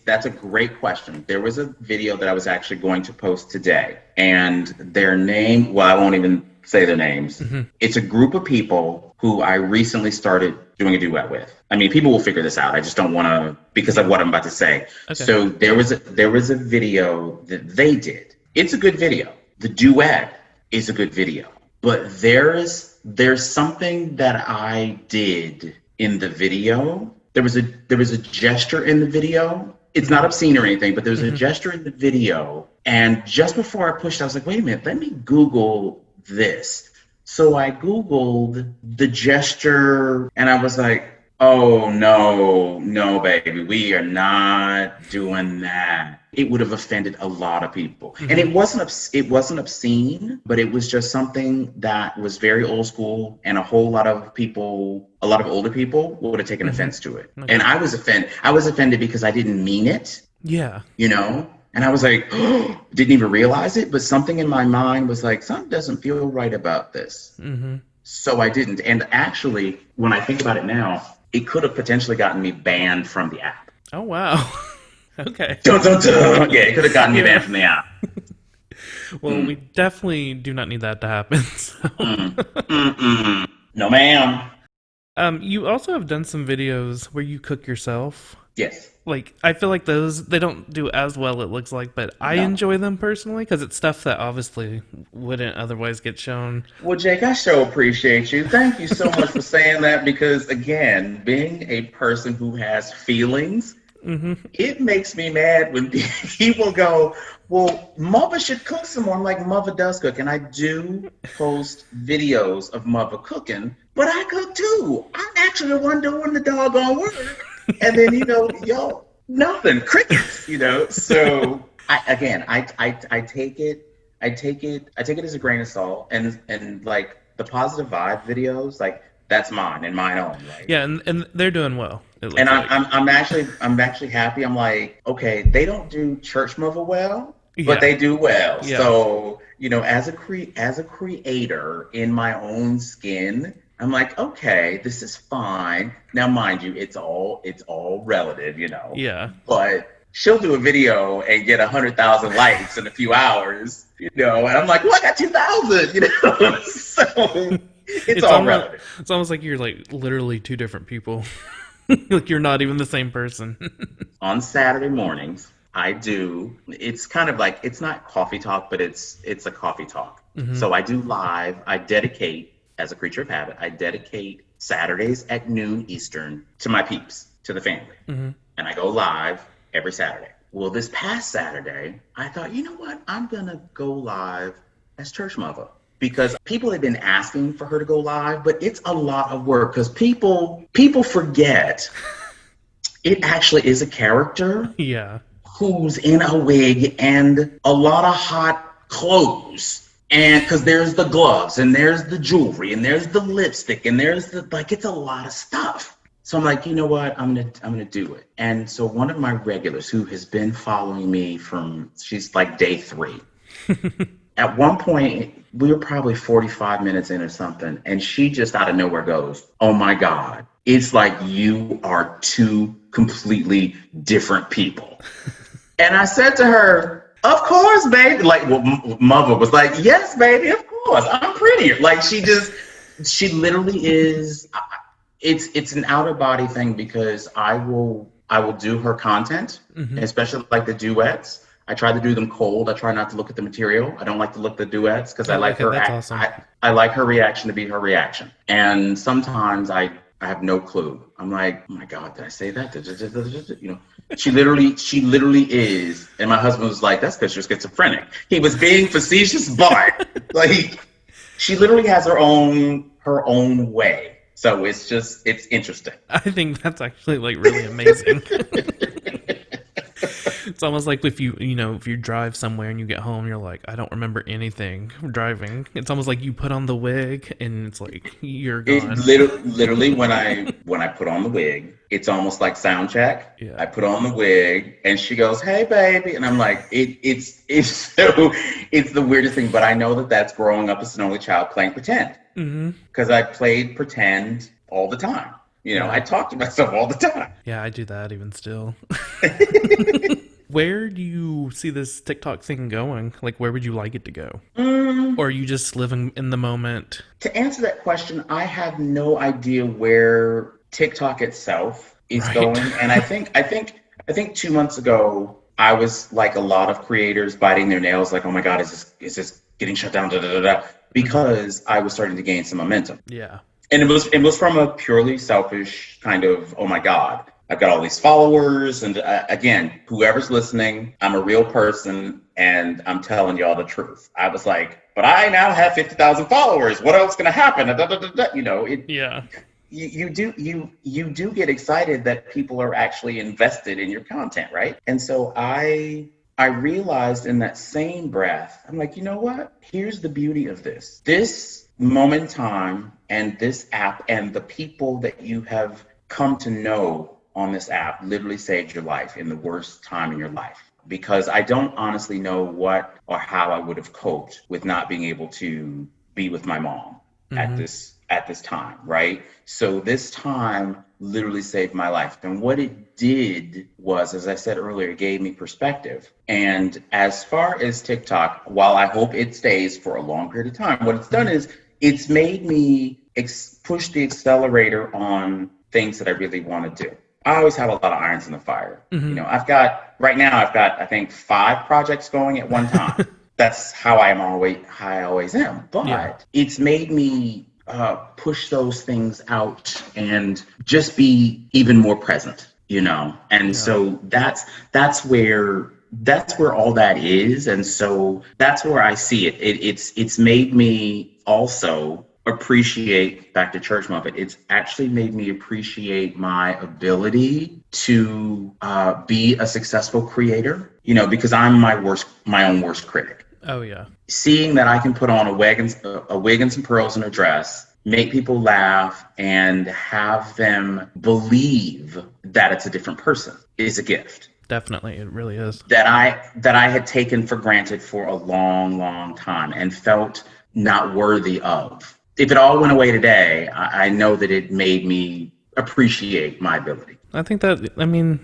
that's a great question. There was a video that I was actually going to post today, and their name, well, I won't even say their names. It's a group of people who I recently started doing a duet with. I mean, people will figure this out. I just don't want to, because of what I'm about to say. Okay. So there was a video that they did. It's a good video. The duet is a good video, but there's something that I did in the video. There was a gesture in the video. It's not obscene or anything, but there was a gesture in the video. And just before I pushed, I was like, wait a minute, let me Google this. So I Googled the gesture and I was like, oh no, baby, we are not doing that. It would have offended a lot of people. And it wasn't obscene, but it was just something that was very old school, and a lot of older people would have taken offense to it. Okay. And I was offended because I didn't mean it. Yeah. And I was like, didn't even realize it, but something in my mind was like, something doesn't feel right about this. So I didn't. And actually, when I think about it now, it could have potentially gotten me banned from the app. Oh, wow. Okay. Dun, dun, dun. Yeah, it could have gotten me banned from the app. Well, we definitely do not need that to happen. So. No, ma'am. You also have done some videos where you cook yourself. Yes. Like, I feel like those, they don't do as well, it looks like, but I No. enjoy them personally because it's stuff that obviously wouldn't otherwise get shown. Well, Jake, I sure appreciate you. Thank you so much for saying that because, again, being a person who has feelings, it makes me mad when people go, well, mother should cook some more. I'm like, mother does cook. And I do post videos of mother cooking, but I cook too. I'm actually the one doing the doggone work. And then, yo, nothing, crickets, So I take it. I take it as a grain of salt, and like the positive vibe videos, like that's mine and mine only, right? Yeah, and they're doing well, it And looks I'm, like. I'm I'm actually happy. I'm like, okay, they don't do church mother well, but Yeah, they do well. yeah. So, as a creator in my own skin, I'm like, okay, this is fine. Now, mind you, it's all relative, Yeah. but she'll do a video and get 100,000 likes in a few hours, and I'm like, well, I got 2,000, so it's It's all almost relative. it's almost like you're like literally two different people. Like you're not even the same person. On Saturday mornings, I do. It's kind of like it's not coffee talk, but it's a coffee talk. So I do live. I dedicate, as a creature of habit, I dedicate Saturdays at noon Eastern to my peeps, to the family, and I go live every Saturday. Well, this past Saturday, I thought, you know what? I'm gonna go live as Church Mother because people have been asking for her to go live, but it's a lot of work because people forget it actually is a character Yeah. who's in a wig and a lot of hot clothes. And because there's the gloves and there's the jewelry and there's the lipstick and there's it's a lot of stuff. So I'm like, you know what? I'm gonna do it. And so one of my regulars who has been following me she's like day 3. At one point, we were probably 45 minutes in or something, and she just out of nowhere goes, "Oh my God, it's like you are two completely different people." And I said to her, "Of course, baby." Like, well, mother was like, "Yes, baby, of course. I'm prettier." Like, she literally is. It's an outer body thing because I will do her content, especially like the duets. I try to do them cold. I try not to look at the material. I don't like to look at the duets because I Oh, like okay, her that's act. awesome. I like her reaction to be her reaction. And sometimes I have no clue. I'm like, oh my God, did I say that? She literally is. And my husband was like, that's because you're schizophrenic. He was being facetious, but like she literally has her own way. So it's interesting. I think that's actually like really amazing. It's almost like if if you drive somewhere and you get home, you're like, I don't remember anything driving. It's almost like you put on the wig and it's like you're It gone. literally when I put on the wig, it's almost like sound check. Yeah. I put on the wig and she goes, "Hey, baby," and I'm like, it's so it's the weirdest thing. But I know that that's growing up as an only child playing pretend because I played pretend all the time. I Yeah. talk to myself all the time. Yeah, I do that even still. Where do you see this TikTok thing going? Like, where would you like it to go? Or are you just living in the moment? To answer that question, I have no idea where TikTok itself is Right. going. And I think 2 months ago, I was like a lot of creators biting their nails, like, oh my God, is this getting shut down? Da, da, da, da, because I was starting to gain some momentum. Yeah. And it was from a purely selfish kind of, oh my God, I've got all these followers. And again, whoever's listening, I'm a real person and I'm telling y'all the truth. I was like, but I now have 50,000 followers. What else going to happen? Da, da, da, da. Yeah. You do get excited that people are actually invested in your content, right? And so I realized in that same breath, I'm like, you know what? Here's the beauty of this. This moment in time and this app and the people that you have come to know on this app literally saved your life in the worst time in your life. Because I don't honestly know what or how I would have coped with not being able to be with my mom at this time, right? So this time literally saved my life. And what it did was, as I said earlier, it gave me perspective. And as far as TikTok, while I hope it stays for a long period of time, what it's done is it's made me push the accelerator on things that I really want to do. I always have a lot of irons in the fire. You Mm-hmm. know, right now I've got I think 5 projects going at one time. That's how I always am. Yeah. But it's made me push those things out and just be even more present, you know. And Yeah. so that's where all that is, and so that's where I see it. It's made me also appreciate, back to church Muppet, it's actually made me appreciate my ability to be a successful creator, you know, because I'm my own worst critic. Oh yeah. Seeing that I can put on a wig and some pearls and a dress, make people laugh, and have them believe that it's a different person is a gift Definitely, it really is. that I had taken for granted for a long, long time and felt not worthy of. If it all went away today, I know that it made me appreciate my ability. I think that, I mean,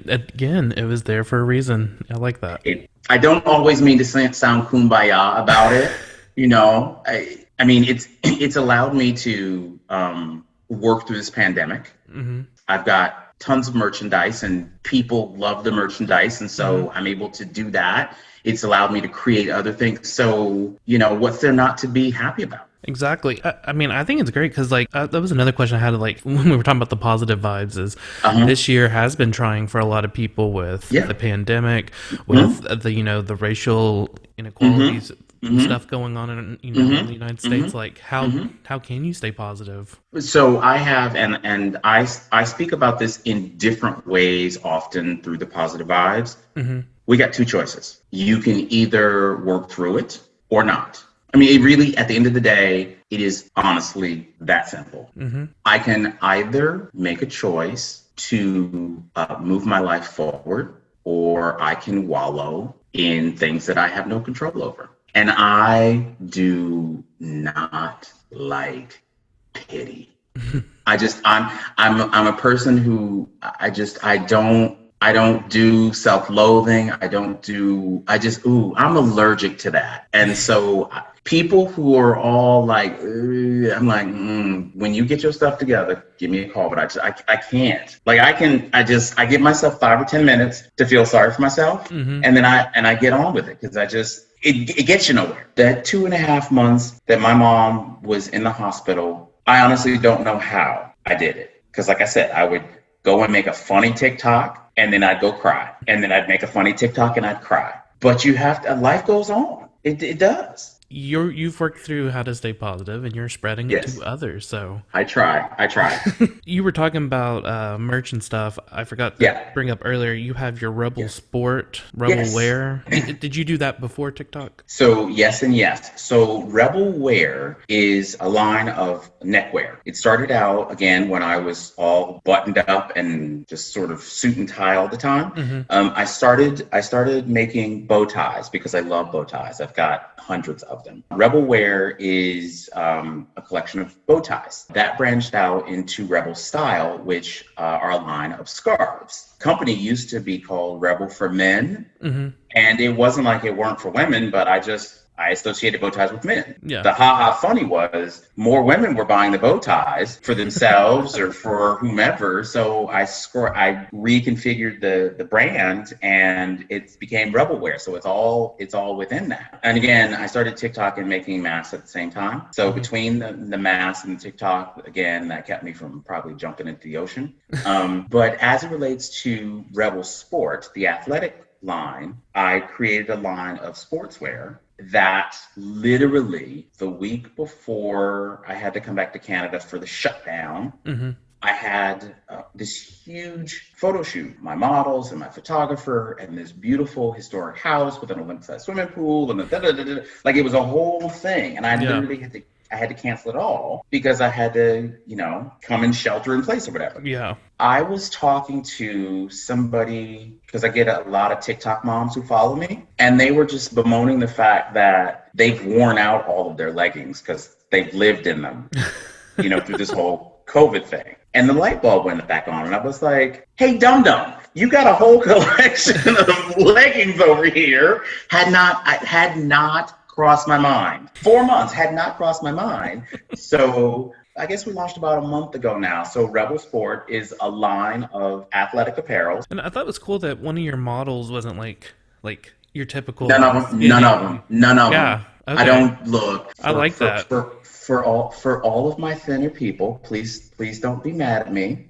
again, it was there for a reason. I like that. I don't always mean to sound kumbaya about it, you know. I mean, it's allowed me to work through this pandemic. Mm-hmm. I've got tons of merchandise and people love the merchandise. And Mm-hmm. so I'm able to do that. It's allowed me to create other things. So, you know, what's there not to be happy about? Exactly. I mean, I think it's great because, like, that was another question I had, like, when we were talking about the positive vibes, is Uh-huh. this year has been trying for a lot of people with Yeah. the pandemic, Mm-hmm. with the racial Mm-hmm. inequalities and Mm-hmm. stuff going on in in the United Mm-hmm. States. Like, Mm-hmm. how can you stay positive? So I have, and I speak about this in different ways often through the positive vibes. Mm-hmm. We got two choices. You can either work through it or not. I mean, it really, at the end of the day, it is honestly that simple. Mm-hmm. I can either make a choice to move my life forward, or I can wallow in things that I have no control over. And I do not like pity. I'm a person who I don't do self-loathing. I'm allergic to that. And so people who are all like, "Ugh," I'm like, when you get your stuff together, give me a call. But I can't. Like I give myself 5 or 10 minutes to feel sorry for myself, Mm-hmm. and then I get on with it because it gets you nowhere. That 2.5 months that my mom was in the hospital, I honestly don't know how I did it. Because like I said, I would go and make a funny TikTok and then I'd go cry. And then I'd make a funny TikTok and I'd cry. But life goes on. It does. You've worked through how to stay positive, and you're spreading it to Yes. others. So I try. I try. you were talking about merch and stuff. I forgot to Yeah. bring up earlier. You have your Rebel Yes. Sport, Rebel Yes. Wear. Did you do that before TikTok? So yes and yes. So Rebel Wear is a line of neckwear. It started out again when I was all buttoned up and just sort of suit and tie all the time. Mm-hmm. I started making bow ties because I love bow ties. I've got hundreds of them. Rebel Wear is a collection of bow ties that branched out into Rebel Style, which are a line of scarves. Company used to be called Rebel for Men, Mm-hmm. and it wasn't like it weren't for women, but I associated bow ties with men. Yeah. The ha funny was more women were buying the bow ties for themselves or for whomever. So I reconfigured the brand and it became Rebel Wear. So it's all within that. And again, I started TikTok and making masks at the same time. So between the mask and the TikTok, again, that kept me from probably jumping into the ocean. But as it relates to Rebel Sport, the athletic line, I created a line of sportswear that literally the week before I had to come back to Canada for the shutdown, Mm-hmm. I had this huge photo shoot, my models and my photographer, and this beautiful historic house with an Olympic-sized swimming pool, and like it was a whole thing. And I Yeah. literally had to cancel it all because I had to, come in shelter in place or whatever. Yeah. I was talking to somebody because I get a lot of TikTok moms who follow me, and they were just bemoaning the fact that they've worn out all of their leggings because they've lived in them, through this whole COVID thing. And the light bulb went back on, and I was like, hey, dum-dum, you got a whole collection of leggings over here. Had not crossed my mind. 4 months had not crossed my mind. So I guess we launched about a month ago now. So Rebel Sport is a line of athletic apparel. And I thought it was cool that one of your models wasn't like your typical None of like them. None of skinny. them. None of them. Yeah. I Okay. don't look I like that. for all of my thinner people. Please don't be mad at me.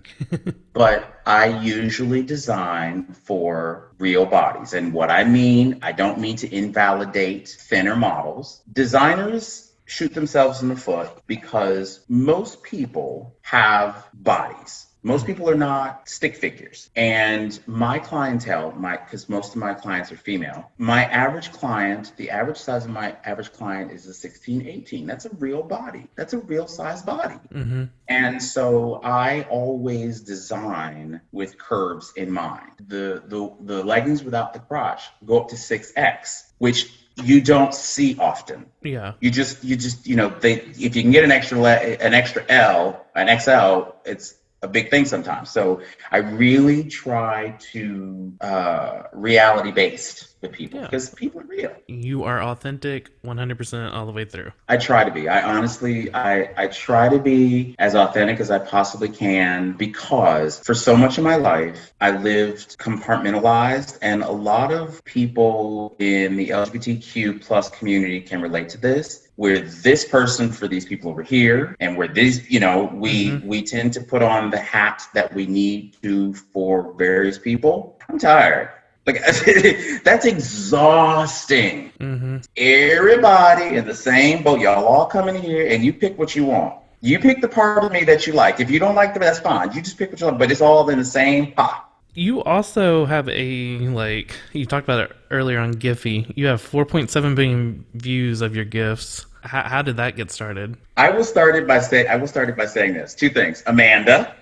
But I usually design for real bodies, and what I mean, I don't mean to invalidate thinner models. Designers shoot themselves in the foot because most people have bodies. Most people are not stick figures. And my clientele, because most of my clients are female, my average client, the average size of my average client is a 16, 18. That's a real body. That's a real size body. Mm-hmm. And so I always design with curves in mind. The leggings without the crotch go up to 6X, which you don't see often. Yeah. They if you can get an extra L, an XL, it's a big thing sometimes. So I really try to reality based with people, Yeah. because people are real. You are authentic 100% all the way through. I try to be. I honestly, I try to be as authentic as I possibly can, because for so much of my life, I lived compartmentalized, and a lot of people in the LGBTQ plus community can relate to this. We're this person for these people over here, and we're this, we tend to put on the hat that we need to for various people. I'm tired. Like, that's exhausting. Mm-hmm. Everybody in the same boat. Y'all all come in here and you pick what you want. You pick the part of me that you like. If you don't like them, that's fine. You just pick what you like, but it's all in the same pot. You also have you talked about it earlier on GIPHY. You have 4.7 billion views of your GIFs. How did that get started? I will start it by saying this. Two things. Amanda.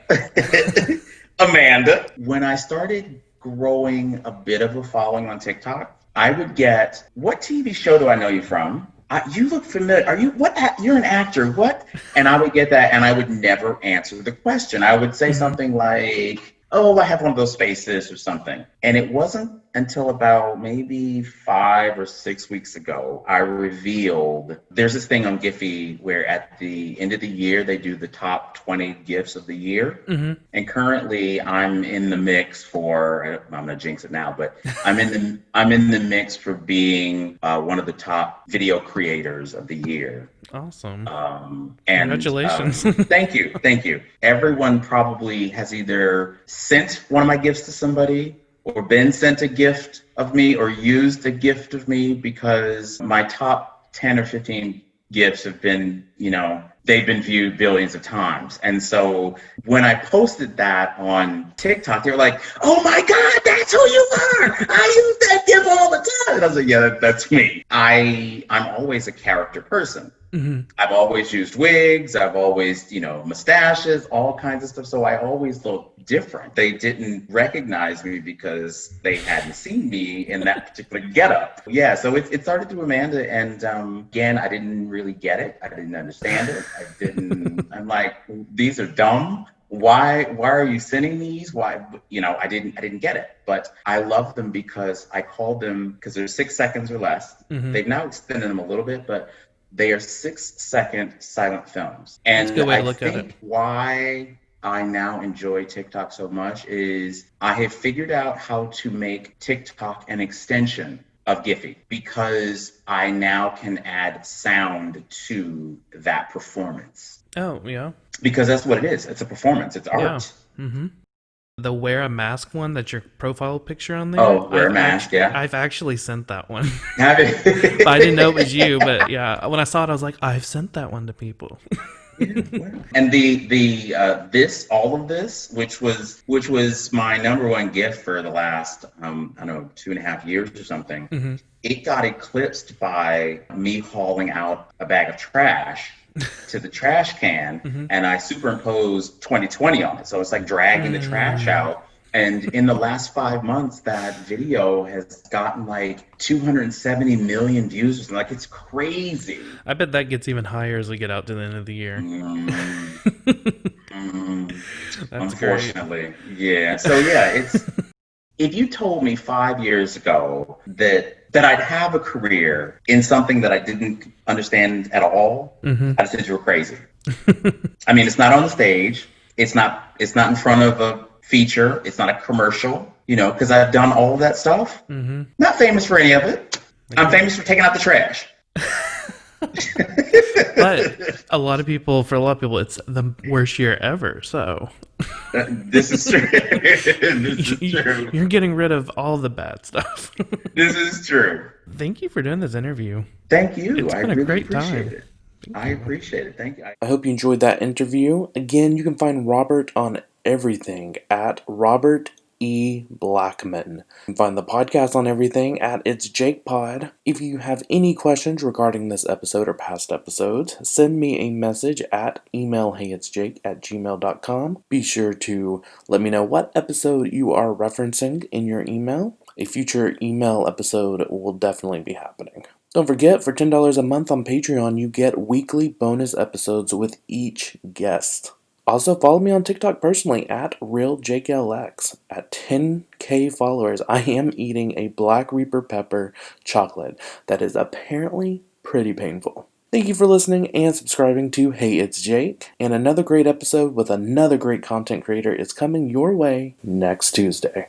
Amanda. When I started growing a bit of a following on TikTok, I would get, what TV show do I know you from? You look familiar. Are you, what? You're an actor. What? And I would get that, and I would never answer the question. I would say something like, oh, I have one of those faces or something. And it wasn't until about maybe 5 or 6 weeks ago, I revealed, there's this thing on GIPHY where at the end of the year, they do the top 20 GIFs of the year. Mm-hmm. And currently I'm in the mix for, I'm gonna jinx it now, but I'm in the mix for being one of the top video creators of the year. Awesome. Congratulations. Thank you. Everyone probably has either sent one of my gifts to somebody, or been sent a gift of me, or used a gift of me, because my top 10 or 15 gifts have been, they've been viewed billions of times. And so when I posted that on TikTok, they were like, oh my God, that's who you are. I use that gift all the time. And I was like, yeah, that's me. I'm always a character person. Mm-hmm. I've always used wigs. I've always, mustaches, all kinds of stuff. So I always look different. They didn't recognize me because they hadn't seen me in that particular getup. Yeah, so it started through Amanda, and again, I didn't really get it. I didn't understand it. I'm like, these are dumb. Why are you sending these? Why? I didn't get it. But I love them because I called them, because they're 6 seconds or less. Mm-hmm. They've now extended them a little bit, but they are 6-second silent films. And that's a good way to I look at think it. why I now enjoy TikTok so much is I have figured out how to make TikTok an extension of GIPHY, because I now can add sound to that performance. Oh, yeah. Because that's what it is. It's a performance. It's art. Yeah. Mm-hmm. The wear a mask one, that's your profile picture on there. Oh, wear a mask, yeah. I've actually sent that one. Have it? I didn't know it was you, but yeah, when I saw it, I was like, I've sent that one to people. And all of this, which was my number one gift for the last, I don't know, 2.5 years or something. Mm-hmm. It got eclipsed by me hauling out a bag of trash to the trash can, and I superimposed 2020 on it. So it's like dragging the trash out. And in the last 5 months, that video has gotten like 270 million views or something. Like, it's crazy. I bet that gets even higher as we get out to the end of the year. That's Unfortunately. great. Yeah. So yeah, if you told me 5 years ago that that I'd have a career in something that I didn't understand at all, Mm-hmm. I'd said you were crazy. I mean, it's not on the stage. It's not in front of a feature. It's not a commercial, because I've done all of that stuff. Mm-hmm. Not famous for any of it. I'm famous for taking out the trash. But for a lot of people, it's the worst year ever. So This is true. This is true. you're getting rid of all the bad stuff. This is true. Thank you for doing this interview. Thank you. It's I been a really great appreciate time. it. I appreciate it. Thank you. I hope you enjoyed that interview. Again, you can find Robert on everything at Robert E. Blackmon. You can find the podcast on everything at It's Jake Pod. If you have any questions regarding this episode or past episodes, send me a message at emailheyitsjake@gmail.com. Be sure to let me know what episode you are referencing in your email. A future email episode will definitely be happening. Don't forget, for $10 a month on Patreon, you get weekly bonus episodes with each guest. Also, follow me on TikTok personally at RealJakeLX. At 10K followers, I am eating a Black Reaper pepper chocolate that is apparently pretty painful. Thank you for listening and subscribing to Hey It's Jake. And another great episode with another great content creator is coming your way next Tuesday.